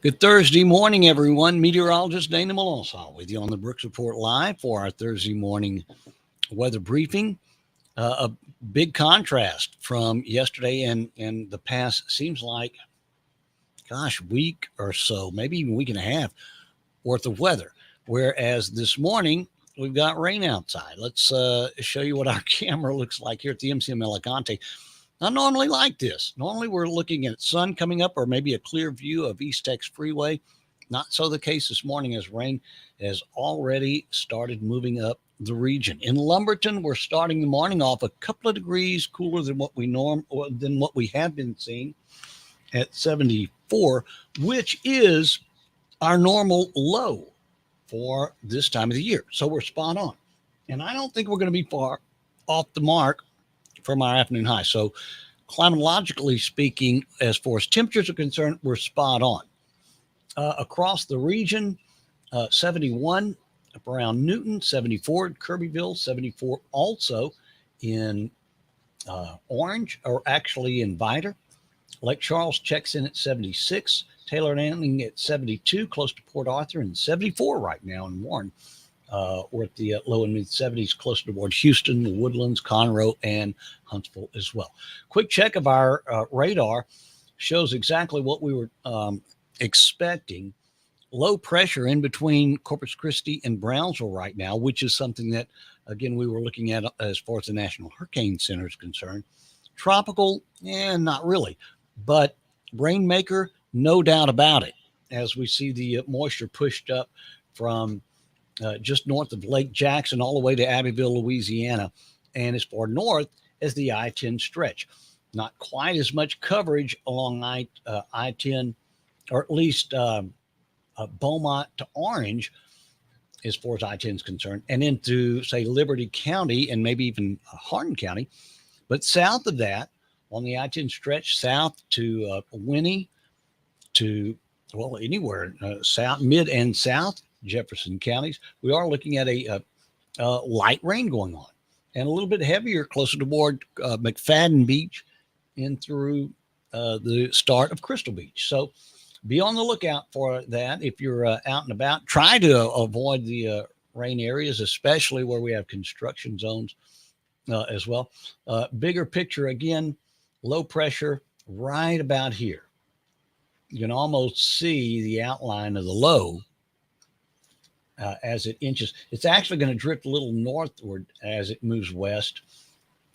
Good Thursday morning, everyone. Meteorologist Dana Melancon with you on the Brooks Report Live for our Thursday morning weather briefing. A big contrast from yesterday and the past seems like, week or so, maybe even week and a half worth of weather. Whereas this morning, we've got rain outside. Let's show you what our camera looks like here at the MCM Alicante. Not normally like this. Normally we're looking at sun coming up or maybe a clear view of East Tex Freeway. Not so the case this morning as rain has already started moving up the region. In Lumberton, we're starting the morning off a couple of degrees cooler than what we have been seeing at 74, which is our normal low for this time of the year. So we're spot on. And I don't think we're going to be far off the mark from our afternoon high. So climatologically speaking, as far as temperatures are concerned, we're spot on. Across the region, 71 up around Newton, 74 in Kirbyville, 74 also in Orange, or actually in Vidor. Lake Charles checks in at 76. Taylor and Andling at 72, close to Port Arthur, and 74 right now in Warren. We're at the low and mid 70s, closer towards Houston, the Woodlands, Conroe, and Huntsville as well. Quick check of our radar shows exactly what we were expecting. Low pressure in between Corpus Christi and Brownsville right now, which is something that, again, we were looking at as far as the National Hurricane Center is concerned. Tropical, not really, but rainmaker, no doubt about it, as we see the moisture pushed up from just north of Lake Jackson all the way to Abbeville, Louisiana, and as far north as the I-10 stretch. Not quite as much coverage along I-10, or at least Beaumont to Orange, as far as I-10 is concerned, and into, say, Liberty County and maybe even Hardin County. But south of that, on the I-10 stretch, south to Winnie, to, well, anywhere south, mid and south, Jefferson counties, we are looking at a light rain going on, and a little bit heavier closer toward McFadden Beach and through the start of Crystal Beach. So be on the lookout for that. If you're out and about, try to avoid the rain areas, especially where we have construction zones as well. Bigger picture, again, low pressure right about here. You can almost see the outline of the low as it inches. It's actually going to drift a little northward as it moves west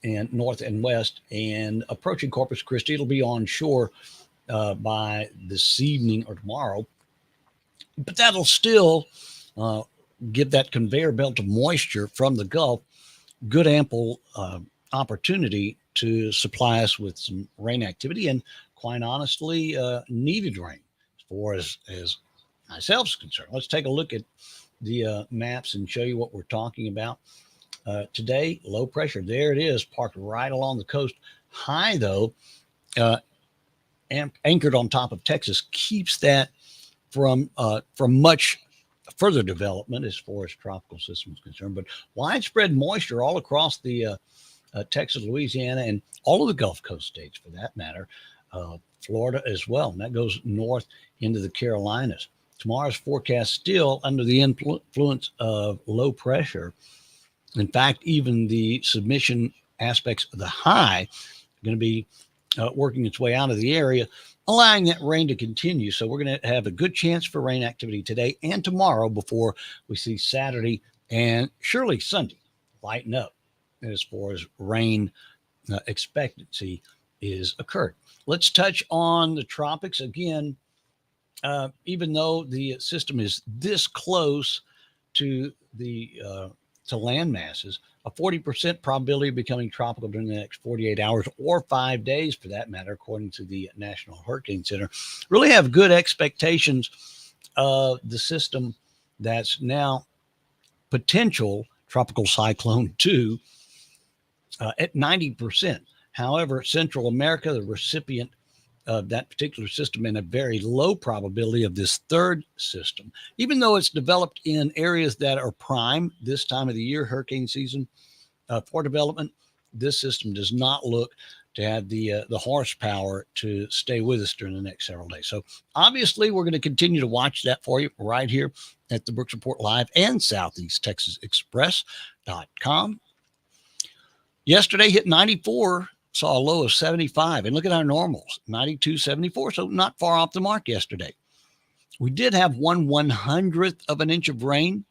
and north and west, and approaching Corpus Christi. It'll be on shore by this evening or tomorrow, but that'll still give that conveyor belt of moisture from the Gulf good ample opportunity to supply us with some rain activity, and quite honestly, needed rain as far as myself is concerned. Let's take a look at the maps and show you what we're talking about. Today, low pressure, there it is, parked right along the coast. High, though, anchored on top of Texas, keeps that from much further development as far as tropical system is concerned. But widespread moisture all across the Texas, Louisiana, and all of the Gulf Coast states, for that matter, Florida as well. And that goes north into the Carolinas. Tomorrow's forecast still under the influence of low pressure. In fact, even the submission aspects of the high are going to be working its way out of the area, allowing that rain to continue. So we're going to have a good chance for rain activity today and tomorrow before we see Saturday and surely Sunday lighten up as far as rain expectancy is occurred. Let's touch on the tropics again. Even though the system is this close to the to land masses, a 40% probability of becoming tropical during the next 48 hours or 5 days, for that matter, according to the National Hurricane Center. Really have good expectations of the system that's now potential tropical cyclone 2 at 90%. However, Central America, the recipient of that particular system, and a very low probability of this third system, even though it's developed in areas that are prime this time of the year, hurricane season, for development. This system does not look to have the horsepower to stay with us during the next several days. So obviously, we're going to continue to watch that for you right here at the Brooks Report Live and SoutheastTexasExpress.com. Yesterday hit 94, saw a low of 75. And look at our normals, 92, 74. So not far off the mark yesterday. We did have 1/100th of an inch of rain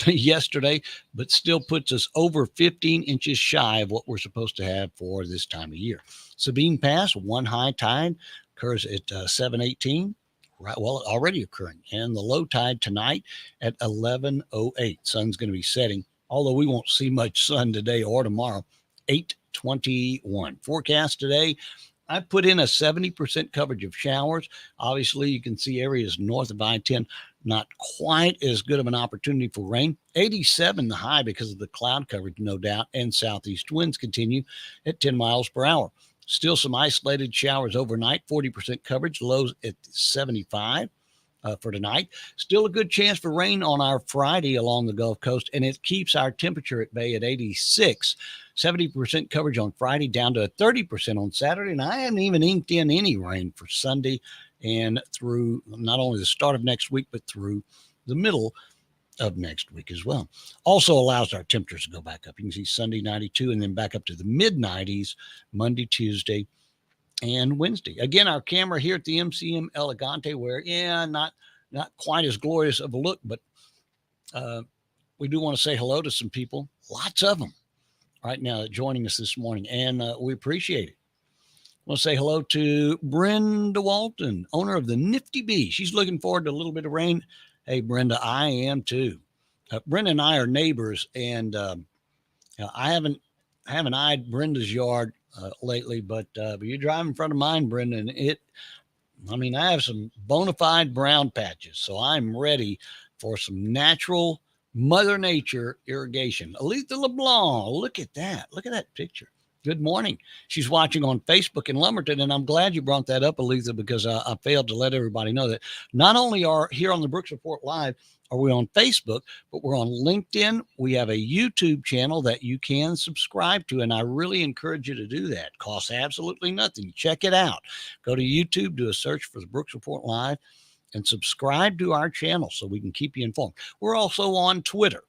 yesterday, but still puts us over 15 inches shy of what we're supposed to have for this time of year. Sabine Pass, one high tide occurs at 7:18, right? Well, already occurring, and the low tide tonight at 11:08. Sun's going to be setting, although we won't see much sun today or tomorrow. 8:21 forecast today. I put in a 70% coverage of showers. Obviously, you can see areas north of I-10, not quite as good of an opportunity for rain. 87 the high because of the cloud coverage, no doubt, and southeast winds continue at 10 miles per hour. Still some isolated showers overnight, 40% coverage, lows at 75 for tonight. Still a good chance for rain on our Friday along the Gulf Coast, and it keeps our temperature at bay at 86. 70% coverage on Friday, down to 30% on Saturday. And I haven't even inked in any rain for Sunday and through not only the start of next week, but through the middle of next week as well. Also allows our temperatures to go back up. You can see Sunday 92 and then back up to the mid-90s Monday, Tuesday, and Wednesday. Again, our camera here at the MCM Elegante, where, not quite as glorious of a look, but we do want to say hello to some people, lots of them right now joining us this morning, and we appreciate it. I want to say hello to Brenda Walton, owner of the Nifty Bee. She's looking forward to a little bit of rain. Hey, Brenda, I am too. Brenda and I are neighbors, and I haven't eyed Brenda's yard lately, but you drive in front of mine, Brenda, and I have some bona fide brown patches, so I'm ready for some natural Mother Nature irrigation. Aletha LeBlanc, look at that. Look at that picture. Good morning. She's watching on Facebook in Lumberton, and I'm glad you brought that up, Aletha, because I failed to let everybody know that not only are here on the Brooks Report Live, are we on Facebook, but we're on LinkedIn. We have a YouTube channel that you can subscribe to, and I really encourage you to do that. It costs absolutely nothing. Check it out. Go to YouTube, do a search for the Brooks Report Live, and subscribe to our channel so we can keep you informed. We're also on Twitter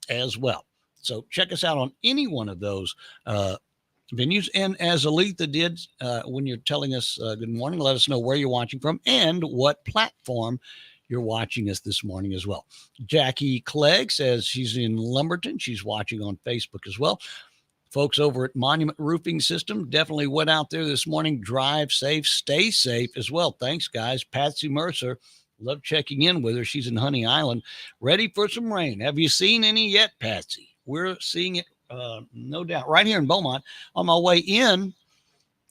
as well. So check us out on any one of those venues. And as Aletha did, when you're telling us good morning, let us know where you're watching from and what platform you're watching us this morning as well. Jackie Clegg says she's in Lumberton. She's watching on Facebook as well. Folks over at Monument Roofing System definitely went out there this morning. Drive safe, stay safe as well. Thanks, guys. Patsy Mercer, love checking in with her. She's in Honey Island, ready for some rain. Have you seen any yet, Patsy? We're seeing it, no doubt, right here in Beaumont. On my way in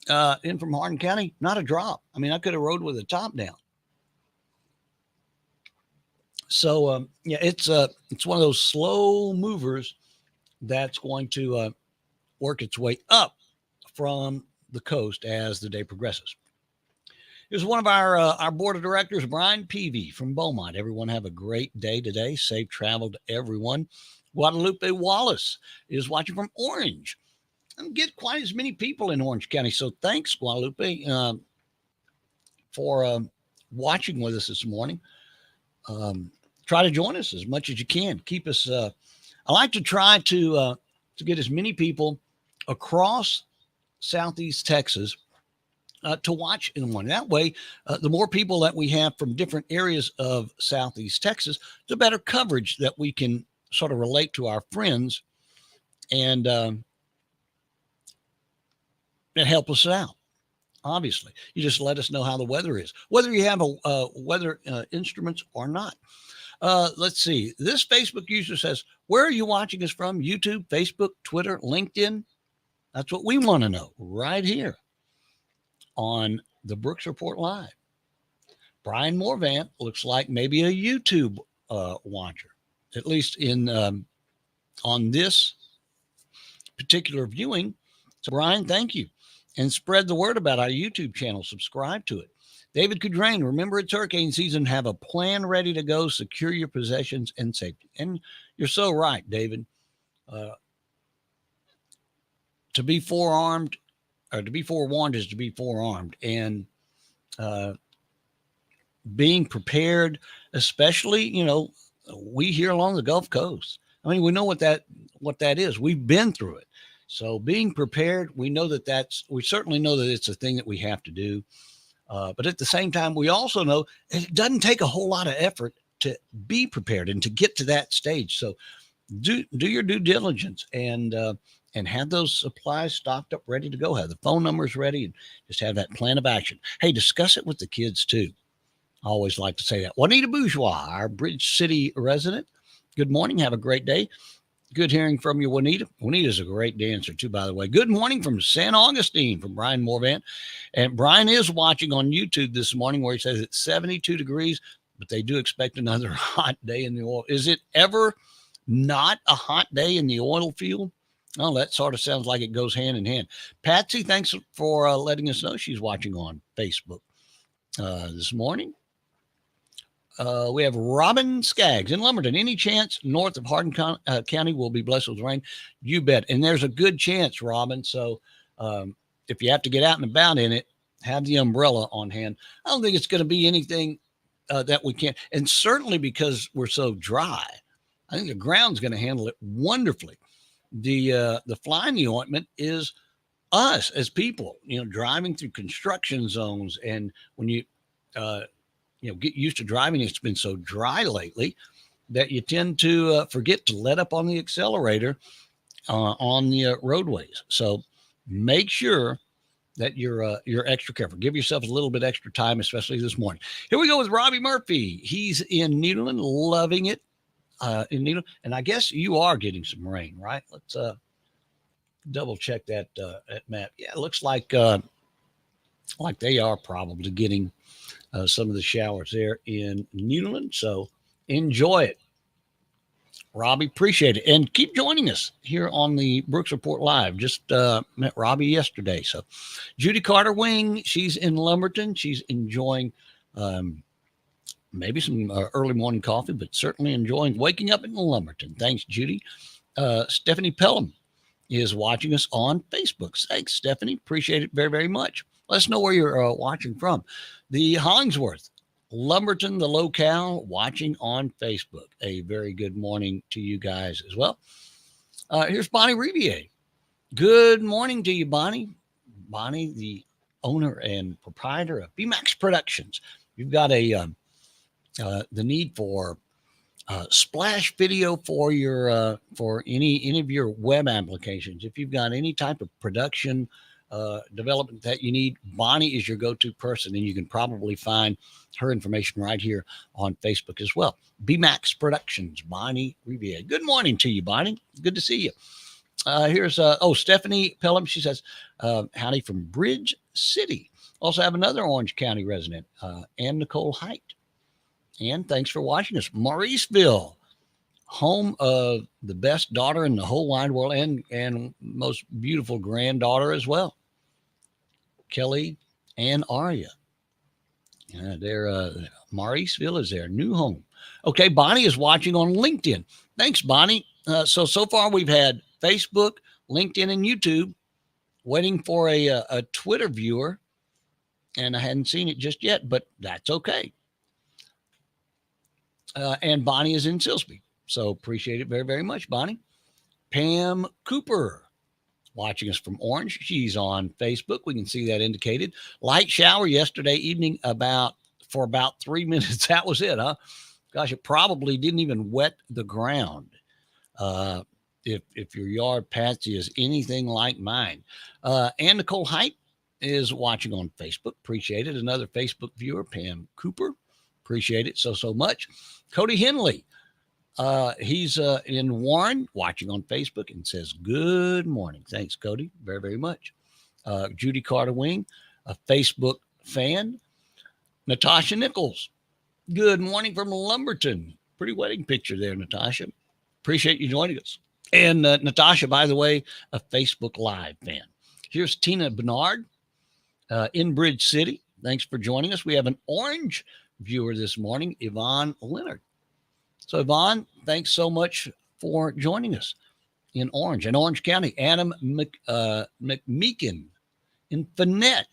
from Hardin County, not a drop. I could have rode with the top down. So, it's one of those slow movers that's going to work its way up from the coast as the day progresses. Here's one of our board of directors, Brian Peavy from Beaumont. Everyone have a great day today. Safe travel to everyone. Guadalupe Wallace is watching from Orange. I don't get quite as many people in Orange County, so thanks, Guadalupe, for watching with us this morning. Try to join us as much as you can. Keep us. I like to try to get as many people across Southeast Texas to watch in the morning. That way, the more people that we have from different areas of Southeast Texas, the better coverage that we can sort of relate to our friends and help us out. Obviously, you just let us know how the weather is, whether you have a weather instruments or not. Let's see. This Facebook user says, where are you watching us from? YouTube, Facebook, Twitter, LinkedIn? That's what we want to know right here on the Brooks Report Live. Brian Morvant looks like maybe a YouTube watcher, at least in on this particular viewing. So, Brian, thank you. And spread the word about our YouTube channel. Subscribe to it. David Cudrain, remember it's hurricane season. Have a plan ready to go. Secure your possessions and safety. And you're so right, David. To be forearmed or to be forewarned is to be forearmed. And being prepared, especially, we here along the Gulf Coast. I mean, we know what that is. We've been through it. So being prepared, we certainly know that it's a thing that we have to do. But at the same time, we also know it doesn't take a whole lot of effort to be prepared and to get to that stage. So do your due diligence and have those supplies stocked up, ready to go. Have the phone numbers ready, and just have that plan of action. Hey, discuss it with the kids too. I always like to say that. Juanita Bourgeois, our Bridge City resident. Good morning. Have a great day. Good hearing from you, Juanita. Juanita's a great dancer, too, by the way. Good morning from San Augustine, from Brian Morvan. And Brian is watching on YouTube this morning, where he says it's 72 degrees, but they do expect another hot day in the oil. Is it ever not a hot day in the oil field? Oh, that sort of sounds like it goes hand in hand. Patsy, thanks for letting us know she's watching on Facebook this morning. We have Robin Skaggs in Lumberton. Any chance north of Hardin County will be blessed with rain? You bet. And there's a good chance, Robin. So if you have to get out and about in it, have the umbrella on hand. I don't think it's going to be anything that we can't. And certainly because we're so dry, I think the ground's going to handle it wonderfully. The fly in the ointment is us as people, driving through construction zones. And when you get used to driving, it's been so dry lately that you tend to forget to let up on the accelerator on the roadways. So make sure that you're extra careful. Give yourself a little bit extra time, especially this morning. Here we go with Robbie Murphy. He's in Nederland, loving it in Nederland. And I guess you are getting some rain, right? Let's double check that map. Yeah, it looks like they are probably getting some of the showers there in Nederland. So enjoy it. Robbie, appreciate it. And keep joining us here on the Brooks Report Live. Just met Robbie yesterday. So Judy Carter Wing, she's in Lumberton. She's enjoying maybe some early morning coffee, but certainly enjoying waking up in Lumberton. Thanks, Judy. Stephanie Pelham is watching us on Facebook. Thanks, Stephanie. Appreciate it very, very much. Let us know where you're watching from. The Hollingsworth, Lumberton, the locale, watching on Facebook. A very good morning to you guys as well. Here's Bonnie Riviere. Good morning to you, Bonnie. Bonnie, the owner and proprietor of BMAX Productions. You've got the need for splash video for your for any of your web applications. If you've got any type of production development that you need, Bonnie is your go-to person, and you can probably find her information right here on Facebook as well. BMAX Productions, Bonnie Riviere. Good morning to you, Bonnie. Good to see you. Here's Stephanie Pelham. She says, howdy from Bridge City. Also have another Orange County resident, Ann Nicole Height. And thanks for watching us. Mauriceville, home of the best daughter in the whole wide world, and most beautiful granddaughter as well, Kelly and Aria. Mauriceville is their new home. Okay, Bonnie is watching on LinkedIn. Thanks, Bonnie. So far we've had Facebook, LinkedIn, and YouTube. Waiting for a Twitter viewer, and I hadn't seen it just yet, but that's okay. And Bonnie is in Silsbee. So appreciate it very, very much, Bonnie. Pam Cooper watching us from Orange. She's on Facebook. We can see that indicated. Light shower yesterday evening for about 3 minutes. That was it, huh? Gosh, it probably didn't even wet the ground. If your yard, Patsy, is anything like mine. Ann Nicole Height is watching on Facebook. Appreciate it. Another Facebook viewer, Pam Cooper. Appreciate it so much. Cody Henley. He's in Warren, watching on Facebook, and says, good morning. Thanks, Cody, very, very much. Judy Carter Wing, a Facebook fan. Natasha Nichols, good morning from Lumberton. Pretty wedding picture there, Natasha. Appreciate you joining us. And Natasha, by the way, a Facebook Live fan. Here's Tina Bernard in Bridge City. Thanks for joining us. We have an Orange viewer this morning, Yvonne Leonard. So, Yvonne, thanks so much for joining us in Orange County. Adam McMeekin in Finette.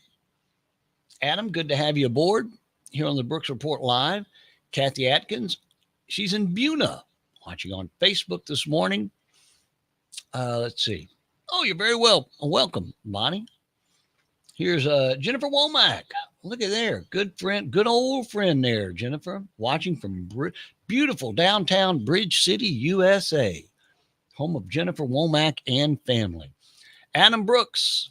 Adam, good to have you aboard here on the Brooks Report Live. Kathy Atkins, she's in Buna, watching on Facebook this morning. Let's see. Oh, you're very welcome, Bonnie. Here's Jennifer Womack. Look at there. Good friend, good old friend there, Jennifer, watching from beautiful downtown Bridge City, USA, home of Jennifer Womack and family. Adam Brooks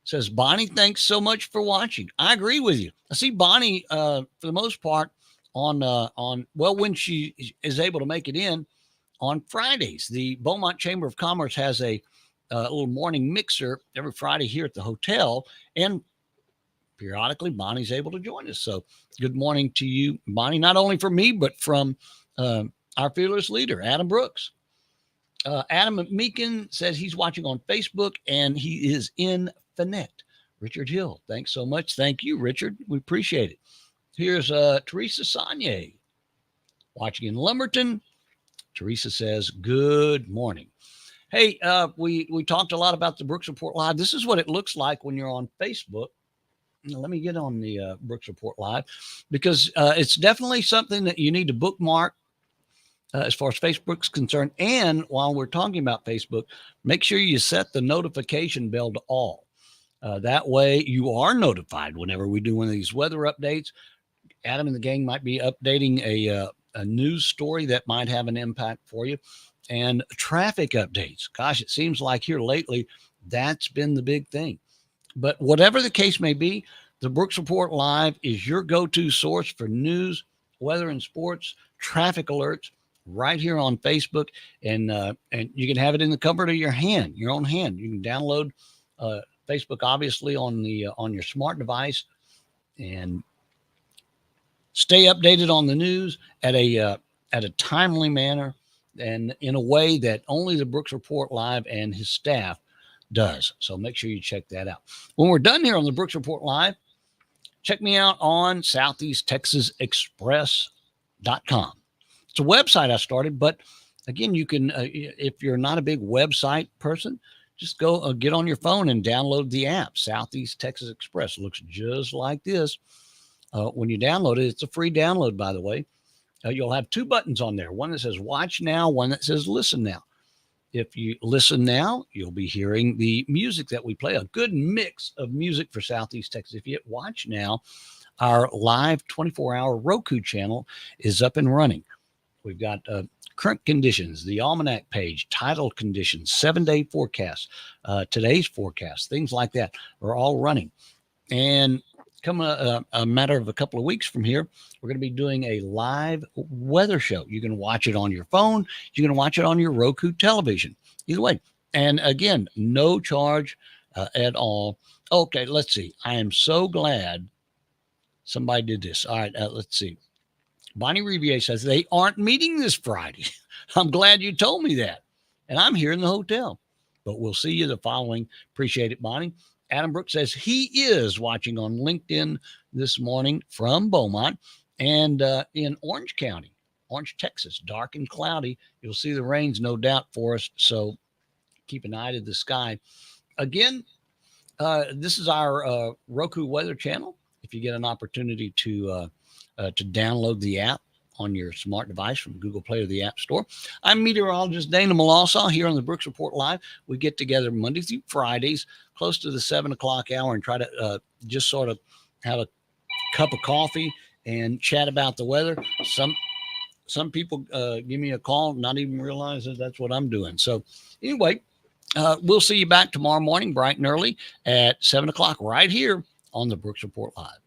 says, Bonnie, thanks so much for watching. I agree with you. I see Bonnie, for the most part, when she is able to make it in on Fridays. The Beaumont Chamber of Commerce has a little morning mixer every Friday here at the hotel, and periodically Bonnie's able to join us. So good morning to you, Bonnie, not only from me, but from our fearless leader, Adam Brooks. Adam Meekin says he's watching on Facebook, and he is in Finette. Richard Hill, thanks so much. Thank you, Richard. We appreciate it. Here's Teresa Sagne watching in Lumberton. Teresa says, good morning. Hey, we talked a lot about the Brooks Report Live. This is what it looks like when you're on Facebook. Let me get on the Brooks Report Live, because it's definitely something that you need to bookmark as far as Facebook's concerned. And while we're talking about Facebook, make sure you set the notification bell to all. That way you are notified whenever we do one of these weather updates. Adam and the gang might be updating a news story that might have an impact for you, and traffic updates. Gosh, it seems like here lately, that's been the big thing. But whatever the case may be, the Brooks Report Live is your go-to source for news, weather, and sports, traffic alerts right here on Facebook. And you can have it in the comfort of your own hand. You can download Facebook, obviously, on your smart device, and stay updated on the news at a timely manner and in a way that only the Brooks Report Live and his staff does. So make sure you check that out. When we're done here on the Brooks Report Live, check me out on SoutheastTexasExpress.com. It's a website I started, but again, you can, if you're not a big website person, just go get on your phone and download the app, Southeast Texas Express. It looks just like this. When you download it, it's a free download, by the way. You'll have two buttons on there, one that says watch now, one that says listen now. If you listen now, you'll be hearing the music that we play, a good mix of music for Southeast Texas. If you hit watch now, our live 24-hour Roku channel is up and running. We've got current conditions, the almanac page, tidal conditions, 7-day forecast, today's forecast, things like that are all running. And come a matter of a couple of weeks from here, we're going to be doing a live weather show. You can watch it on your phone. You can watch it on your Roku television. Either way. And again, no charge at all. Okay, let's see. I am so glad somebody did this. All right, let's see. Bonnie Riviere says they aren't meeting this Friday. I'm glad you told me that. And I'm here in the hotel. But we'll see you the following. Appreciate it, Bonnie. Adam Brooks says he is watching on LinkedIn this morning from Beaumont and in Orange County, Orange, Texas, dark and cloudy. You'll see the rains, no doubt, for us. So keep an eye to the sky. Again, this is our Roku weather channel. If you get an opportunity to download the app on your smart device from Google Play or the App Store. I'm meteorologist Dana Melancon here on the Brooks Report Live. We get together Monday through Fridays, close to the 7 o'clock hour, and try to just sort of have a cup of coffee and chat about the weather. Some people give me a call, not even realize that that's what I'm doing. So anyway, we'll see you back tomorrow morning, bright and early at 7 o'clock right here on the Brooks Report Live.